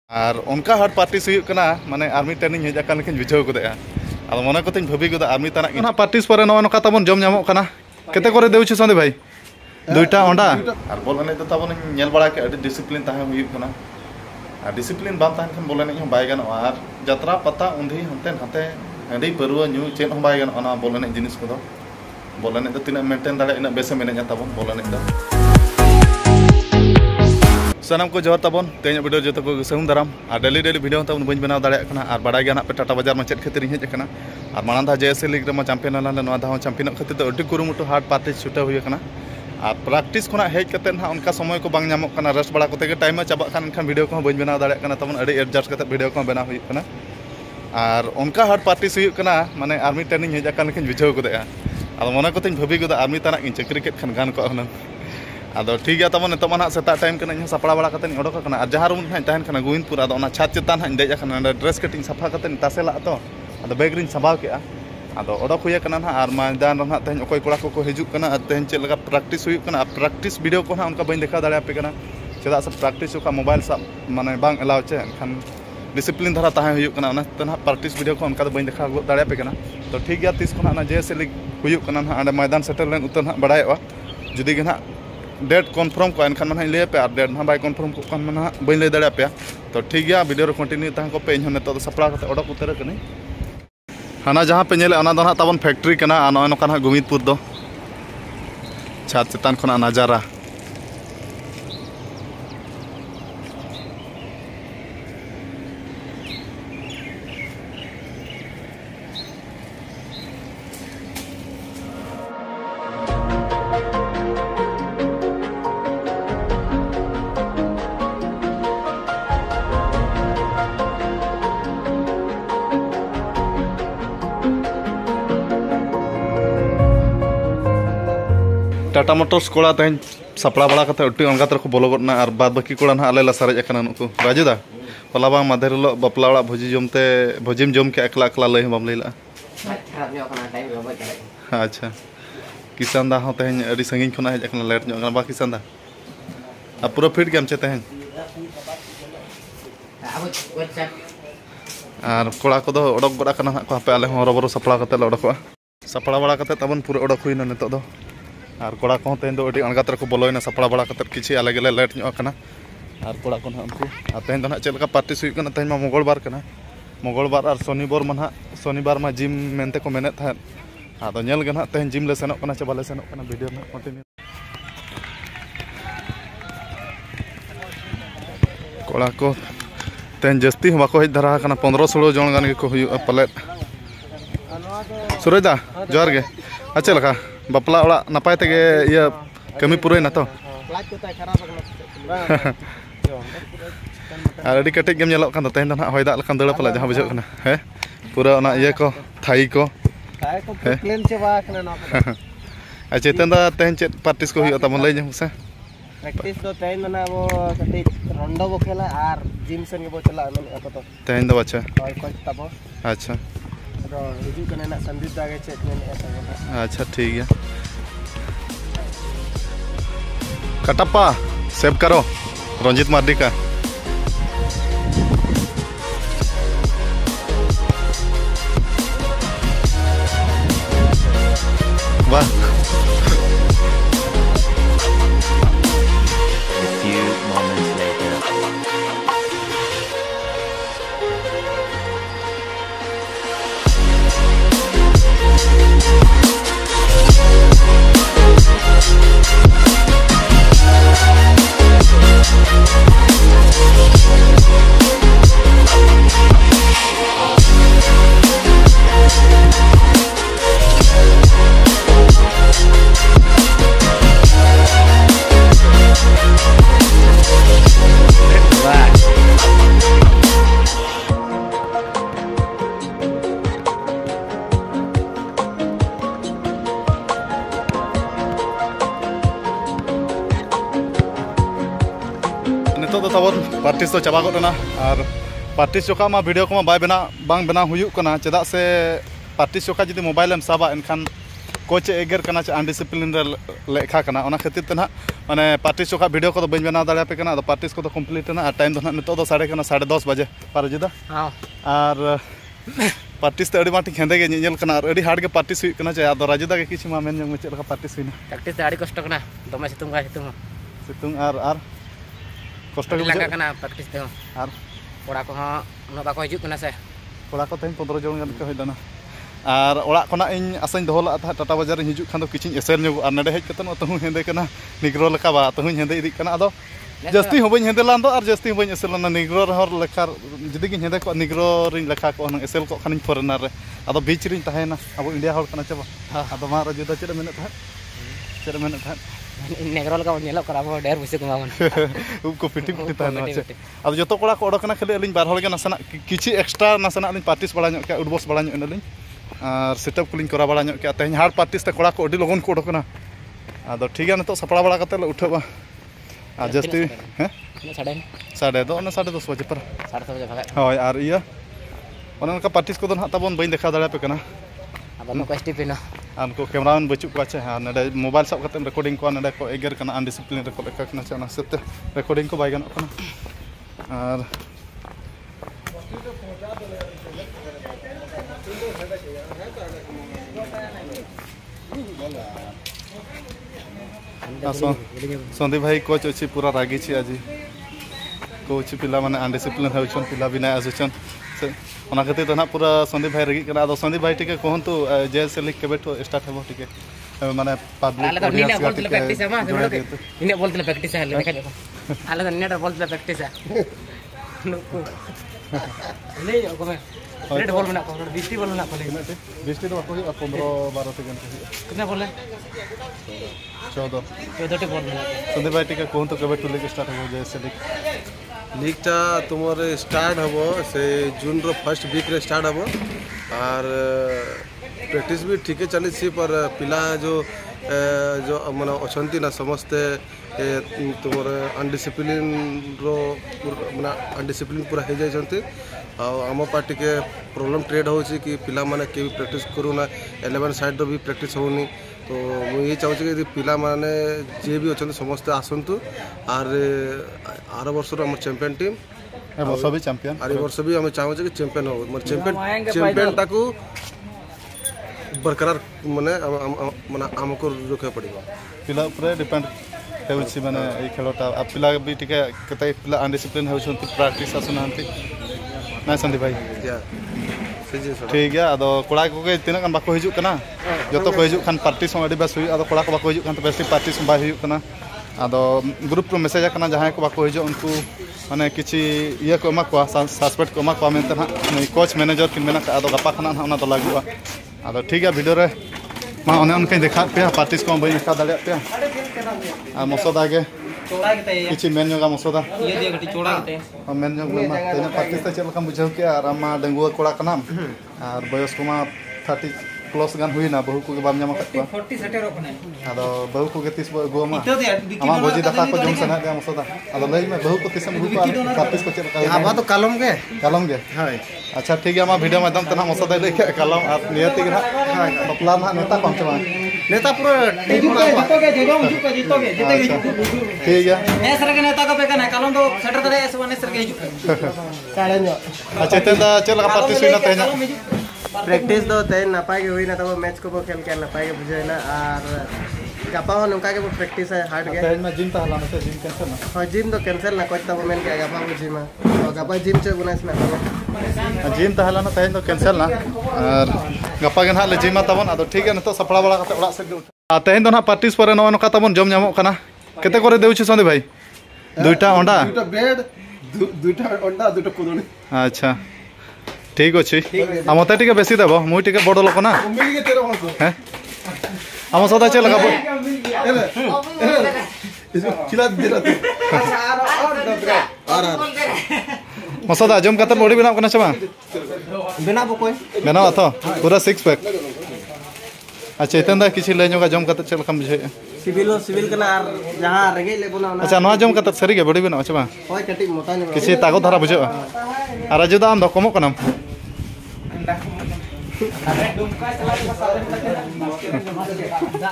और उनका hard parties माने आर्मी ट्रेनिंग हेजाकान लेकिन बुझाव गदे अब मन को भाभी गदा आर्मी तना ना पार्टिस पर नका तबन जम नामो कना केते करे देउछ संदे भाई दुईटा ओंडा और बॉल एने तबन नेल बड़ा के अडी डिसिप्लिन ताहे हुई कना और डिसिप्लिन बाम ताहन खन बॉल एने हम बाय गानो और यात्रा पता उंधी हंते हंते अडी परुआ न्यू चेन हम बाय गानो बॉल एने जिनिस को बॉल एने तीना मेंटेन दाड़े इन बेसे मेने तबन बॉल एने सानाम को जोहर तबन तेज वीडियो जो को सहुम दाराम और डेली वीडियो तब बन बनाव दाड़ा और बड़ा गया पे टाटा बाजार में चेक खातिर हेजना और माना जेएसए लीग में चैंपियन दा चैंपियन खातिर अड्डी कुरुमुटु हार्ड पार्टिस छुटा हुई और प्रैक्टिस खना हेज करते ना उनका समय को बांग नामो कना रेस्ट बड़ा कोते टाइम चाबा खान वीडियो को बन बनाव दाड़ा तब अड्डी एडजस्ट करते वीडियो को बनाव हुई कना और उनका हार्ड पार्टिस हुई कना माने आर्मी ट्रेनिंग हेजाकान लेकिन बुझाव गदे अब मन को भाभी गदा आर्मी तना इन चाकरी के खान गान को अब ठीक है तब ना सेता टाइम सापड़ा बड़ा ओडोकना और जहाँ रूम तहन गोविंदपुर अब छात चेतान हाँ देजा ड्रेस कटिंग साफा तासेला तो अब बैग री संभाव के अब ओडोक हुई ना और मैदान ना तेज अकोय कोड़ा को हजूना तेज चलका प्रैक्टिस हुई प्रैक्टिस वीडियो को उनका बी देखा दापे चेदा से प्रैक्टिस मानोबाइल सब माने बांग एलाव चे एनखान डिसिप्लिन धारा ताहे हुई प्रैक्टिस वीडियो को उनका बी देखा दापे तो ठीक है तीस को जेएसए लीग हुई मैदान सेटल लेन उतर ना बड़ा जुदी के ना डेट कन्फर्म को एनखान मैं लै पे और डेट ना बै कन्फर्म को ना बी लै दाड़ा पे तो ठीक है वीडियो कंटिन्यू तहन को पे इन नित सापड़ा ओडक उतर हाँ जहाँ पे ना तबन फैक्ट्री नौका गोविंदपुर दो छात चेतान खना नजारा टाटा मोटर्स कोड़ा तेज सापड़ा बड़ा उठी अनगा को बोलोगना और बाद बाकी कोड़ा ना आले सारेज नुकु राजुदा हला बा माधेर हिलो बापला ओड़ा भोजी जमते भोजिम जम के एकला एकला लै बाम लैला अच्छा किसान दा तेज अड़ी संगिन खना हेज लेट बा किसान दा अब पूरा फिट के चे तेज और कोड़ा को ओडक गड़ा हापे आले हरबरो सापड़ा ओडकोa सापड़ा बड़ा तबन पूरा ओडक हुई नित और कोड़ा को तेज दो अणगात को बोलोना सापड़ा बड़ा किसी आले गेले लेट और कोड़ा को उनको तेज ना चलका पार्टिस हुई तेज मंगलबार मंगलबार और शनिवार में जिम मेनते को मेने अब ना तेज जिम ले सेनों चे बाले सेनों वीडियो में कंटिन्यू कोड़ा को तेज जस्ती बाको हेज धरा 15-16 जन गान के पलेट सुरेदा जोहार गे अच्छा लगा बापला ओड़ा नपाय तेगे ये कमी पूरा तो और अड़ी कटिक गेम नेलो तेज ना हय दाग लखान दड़ा पला जहाँ बुझे है पूरा ये को थाई को चेतन दा तेज चे पार्टिस को हुई तब लै से प्रैक्टिस तो तेज ना वो कटी रोंडो बो खेला और जिम सेन के बो चला तो तेज दो अच्छा कोच तब अच्छा संदीप दागे चेक अच्छा ठीक है कटप्पा सेव करो रंजित मार्डी का वाह तब पार्टिस तो चाबा गना और पार्टिस जोखा मा वीडियो को बै बना बांग बना हुई चेदा से पार्टिस जोखा जुदी मोबाइल साबा एनखान कोच एगर करना चे अनडिसिप्लिन लेखा करना ओना खातिर ते ना माने पार्टिस चोखा वीडियो को बन बना दाड़े पे करना पार्टिस को कम्प्लीट ना टाइम तो ना नितो साढ़े 10:30 बजे पार जुदा और पार्टिस ते माटी हेंदे गे नेल करना और हार्ड के पार्टिस हुई करना चे आदो राजुदा के किछि मा मेन जंग चेलका पार्टिस हुईना प्रैक्टिस ते आड़ी कष्ट करना दमे सितुंग और कष्ट के लगा करना प्रैक्टिस ते और कोड़ा को उना बाको हिजुक करना से कोड़ा को तेन 15 जन गान को होइदाना और ओड़ा कोना इन आसाइन दोहला टाटा बाजार हिजुक खान दो किछि एसेर ᱧᱚᱜ और नडे हेज कतन तहु हेंदे करना निग्रो लेका बा तहु हेंदे इदी करना आदो जस्ती हो बइन हेंदे लांदो और जस्ती हो बइन एसेलना निग्रो हर लेखा जदी गिन हेंदे को निग्रो रिन लेखा को नंग एसेल को खानिन फॉरेनर रे आदो बीच रिन ताहेना अब इंडिया हर कना चबा आदो मा रजुदा चेड मेने था नेगरो लगा नेलो कराबो डेर बुसे कमावन उब को पिटी ताहेना अब जतो कोड़ा को ओडकना खाली अलिन बार हल गे नासना किछि एक्स्ट्रा नासना अलिन पार्टिस बड़ा ᱧᱚᱜ के उडबोस बड़ा ᱧᱚᱜ एनलिन और सेटअप को करा बड़ा ᱧᱚᱜ के तेज हार्ड पार्टिस ते कोड़ा को अडी लगन को ओडकना आदो ठीक है नितो सपड़ा बड़ा कते उठबा आ जस्ती हैं साढ़े 10 बजे पर 10:30 बजे भागा होय और इया ओनका पार्टिस को ना तबन बइन देखा दाड़ा पे कना अब नो कष्टी पे ना उनको कैमरामैन बचु को छे हां नडे मोबाइल सब कते रिकॉर्डिंग को नडे को एगर कना अनडिसिप्लिन रे को लेखा कना छे ना सेते रिकॉर्डिंग को बाय गन कना और संदीप भाई कोच अच्छी पूरा रागी छी आज कोच पिला माने अनडिसिप्लिन होछन पिला बिना आजुछन ओना खातिर तो ना पूरा संदीप भाई रगी कना संदीप भाई टिके कहन तो जेएस लीग केबे तो स्टार्ट हेबो टिके माने पब्लिक ऑडियंस का प्रैक्टिस है इने बोलते प्रैक्टिस है लेखा आले तो नेट बोलते प्रैक्टिस है ले जाओ कमे रेड बॉल बना को 20 बॉल बना को 20 तो को 15-12 सेकंड कितना बॉल है 14 टे बॉल बना संदीप भाई टिके कहन तो केबे तो लीग स्टार्ट हेबो जेएस लीग टा तुमर स्टार्ट हबो से जून रो फर्स्ट वीक रे स्टार्ट हबो और प्रैक्टिस भी ठीक है चली सी पर पिला जो माने अछंती ना समस्ते तुमर अनडिसिप्लिन रो माने अनडिसिप्लिन पूरा हे जाय छंती आम पार्टी के प्रॉब्लम ट्रेड हो कि पिला माने के प्रैक्टिस करू ना 11 साइड रो भी प्रैक्टिस होनी तो मुझे चाहूँ कि पिला माने जे भी अच्छा समस्ते आसतु आर आर वर्ष चैंपियन टीम भी चैंपियन आर वर्ष भी हमें चाहूँ कि चैंपियन हो चैंपियन टाकू बरकरार माने माने आमको रखा पड़ेगा पिला ऊपर डिपेंड होउछि माने ए खेलटा आ पिला भी टिके कतै पिला अनडिसिप्लिन होउछंती प्रैक्टिस आसुनांती ना संदीप भाई ठीक है अदो कोड़ा को के तिना कान बाको हिजु कना जतो को हिजु खान पार्टी सम अडी बेस हुई अदो कोड़ा को बाको हिजु खान तो बेस पार्टी सम बाय हुई कना अदो ग्रुप रो मैसेज कना जहां को बाको हिजु उनको माने किछि ये को मा को सस्पेक्ट को मा को मेनते ना कोच मैनेजर किन मेना अदो गपा खाना ना तो लागुआ अदो ठीक है वीडियो रे मा ओने उनके देखा पे पार्टी को बई देखा दाले पे आ मसोदा के किछि मेन जोगा मसोदा ये दे गटी चोड़ा के मेन जोग मा तेना पार्टी से चल कम बुझाव के आर मा डंगुआ कोड़ा कनाम और बयस को मा 30 प्लस गान हुई ना बहु को बाम जामा कटवा 40 सेटर रोकने आदो बहु को के 30 गो मा आमा बोजी दाका को जम सना दे मसोदा आदो लई में बहु को 30 बहु को 30 को चल का आबा तो कलम के हाय अच्छा ठीक है आमा वीडियो माध्यम तना मसोदा लेके कलम आप नियति के ना बपला ना नेता कम चमा नेता पूरा टीम जीतोगे जीतोगे ठीक है नेसर के नेता को बेकना कलम तो सेटर करे एस वन नेसर के काले नो अच्छा तेदा चल का पार्टी सुना तेना प्रैक्टिस दो तेन नपाय के हुई ना तो मैच को खेल के नपाय के बुझे ना और गपा हो नका के प्रैक्टिस है हार्ड के तेन में जिम ता हला ना जिम कैंसिल ना हां जिम तो कैंसिल ना कोई तब मेन के गपा बुझी में तो गपा जिम से गुनास ना जिम ता हला ना तेन तो कैंसिल ना और गपा के ना ले जिम ताबन अदो ठीक है न तो सपड़ा बड़ा कते ओड़ा से तेन तो ना पार्टिस पर न नका ताबन जम जामो कना केते करे देउछि संदीप भाई दुईटा अंडा दुईटा ब्रेड दुईटा अंडा दुईटा कुदुनी अच्छा ठीक अछि आ मते टिके बेसी देबो मुई टिके बड़ लोक ना मिल के तेरे हमको हैं हम सदा चल लगा इसको खिला दे रहा और मसदा जम कतर बॉडी बनाव कना छबा बिना कोई बनाव तो पूरा 6 पैक अच्छा इतना किछि ले जोगा जम कतर चल कम बुझे सिविल कना आर जहां रेगे ले बोना अच्छा नवा जम कतर सरी के बॉडी बनाव छबा होय कटी मोटा ने किछि ताको धरा बुझे आर जुदा आम दकमो कनम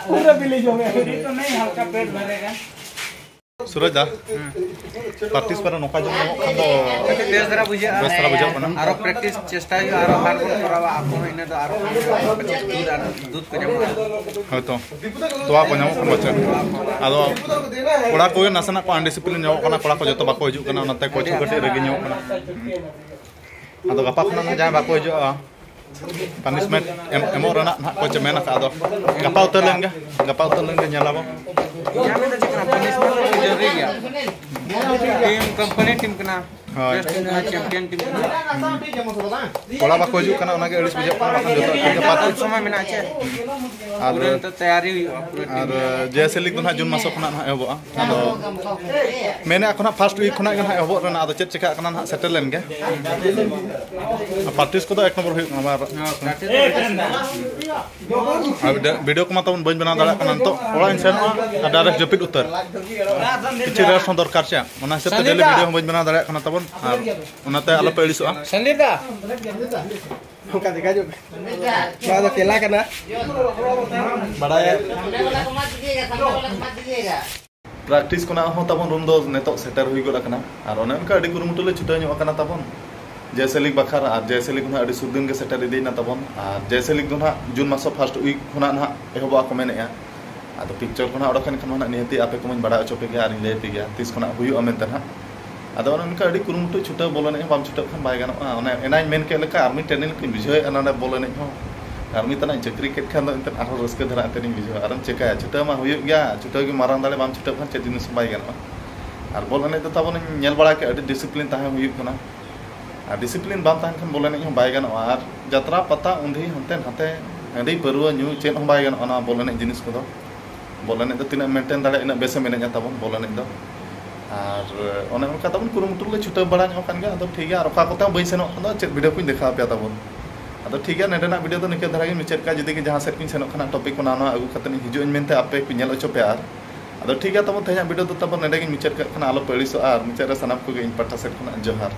पूरा बिली जो है तो नहीं हल्का पेट भरेगा सूरज दा प्रैक्टिस पर नौका जो खान दो बेस धरा बुझे कना आरो प्रैक्टिस चेष्टा ही आरो हार को करावा आपको इने तो आरो दूध को जमा हाँ तो को नामो खान बच्चा आदो कोड़ा को नासना को अनडिसिप्लिन नामो कना कोड़ा को जतो बाको हिजुग कना ओनाते कोच कटे रेगी नामो कना आदो गपा खना जा बाको हिजुग पनिशमेंट एमो रना कोच मेना आदो गपा उतर लेंगे nyalabo यहाँ में तो चिकना पनिशमेंट जरूरी है टीम कंपनी टीम कना चैंपियन टीम कोड़ा बाको हिजुग कना ओनागे अड़िस बुझे कना बाखन जतो के पात समय में नाचे और तो तैयारी और जैसे लिख ना जून मासो खना एबो आदो मेने खना फर्स्ट वीक खना गना एबो रना आदो चेक चिका कना सेटल लेन गे प्रैक्टिस को तो 1 नंबर हुई ना वीडियो को माता बन बना दाड़ा कना तो ओड़ा इंसान डायरेक्ट जपिट उतर किछि रेस्ट दरकार छे ओना हिसाब डेली वीडियो बन बना दाड़ा कना तबन और ओनाते आलो पे अड़िसोआ संदीपदा होका देखा जो बादो केला कना बड़ाय प्रैक्टिस कोना हो तबन रूम दो नेतो सेटर हुई गोला कना और ओने उनका अडी गुरुमुटु ले छुटा ᱧᱚᱜ कना तबन जैसे लीग बखार और जैसे लीग ना अडी सुदिन के सेटर इदीना तबन और जैसे लीग ना जून मासो फर्स्ट वीक खुना ना एहबा को मेनेया आदो पिक्चर खुना ओडखन खन ना निहती आपे को मन बड़ा अचो पे और ले पे गया तीस खुना हुई अमेनते ना आदो उनका अडी गुरुमुटु छुटा बोलने बाम छुटा खन बाय गानो ओने एनाय मेन के लेका आर्मी ट्रेनिंग के बुझाय अनाने बोलने हो आर्मी तना चक्री के खान दो इंतन आरो रस्के धरा तेनी बुझाय आरम चेका छुटा मा हुई गया छुटा के मारान दाले बाम छुटा खन चे जिनिस बाय गानो और बोलने तो तबन नेल बड़ा के अडी डिसिप्लिन ताहे हुई कना और डिसिप्लिन बाम ताहन खन बोलने हो बाय गानो और जत्रा पता उंधी हंते हंते अडी परवा न्यू चेन हो बाय गानो ओना बोलने जिनिस को बोलने तो तीना मेंटेन दाले इन बेसे मेनेजा तबन बोलने दो और ओने उनका तबन कुरुमुटु ले छुटा बड़ा ᱧᱚᱜ ᱠᱟᱱ ᱜᱮᱭᱟ ᱟᱫᱚ ᱴᱷᱤᱠ ᱜᱮᱭᱟ ᱟᱨ ᱚᱠᱟ ᱠᱚᱛᱮ ᱵᱟᱹᱧ ᱥᱮᱱᱚᱜ ᱠᱟᱱᱟ ᱪᱮᱫ ᱵᱷᱤᱰᱤᱭᱳ ᱠᱚᱧ ᱫᱮᱠᱷᱟᱣ ᱯᱮᱭᱟ ᱛᱟᱵᱚᱱ ᱟᱫᱚ ᱴᱷᱤᱠ ᱜᱮᱭᱟ ᱱᱮᱰᱮᱱᱟᱜ ᱵᱷᱤᱰᱤᱭᱳ ᱫᱚ ᱱᱤᱠᱟᱹ ᱫᱷᱟᱨᱟ ᱜᱮ ᱢᱩᱪᱟᱹᱫ ᱠᱟᱜᱼᱟ ᱡᱩᱫᱤ ᱡᱟᱦᱟᱸ ᱥᱮᱫ ᱠᱚᱧ ᱥᱮᱱᱚᱜ ᱠᱟᱱᱟ ᱴᱚᱯᱤक ᱠᱚ ᱱᱟᱣᱟ ᱟᱹᱜᱩ ᱠᱟᱛᱮ ᱤᱧ ᱦᱤᱡᱩᱜ ᱤᱧ ᱢᱮᱱᱛᱮ ᱟᱯᱮ ᱠᱚ ᱧᱮᱞ ᱦᱚᱪᱚ ᱯᱮᱭᱟ ᱟᱫᱚ ᱴᱷᱤक ᱜᱮᱭᱟ ᱛᱟᱵᱚᱱ ᱛᱮᱦᱮᱧᱟᱜ ᱵᱷᱤᱰᱤᱭᱳ ᱫᱚ ᱛᱟᱵᱚᱱ ᱱᱮᱰᱮ ᱜᱤᱧ ᱢᱩᱪᱟᱹᱫ ᱠᱟᱜ ᱠᱟᱱᱟ ᱟᱞᱚ ᱯᱮ ᱟᱹᱲᱤᱥᱚᱜᱼᱟ ᱟᱨ ᱢᱩᱪᱟᱹᱫ ᱨᱮ ᱥᱟᱱᱟᱢ ᱠᱚᱜᱮ ᱤᱧ ᱯᱟᱦᱴᱟ ᱥᱮᱫ ᱠᱷᱚᱱᱟᱜ ᱡᱚᱦᱟᱨ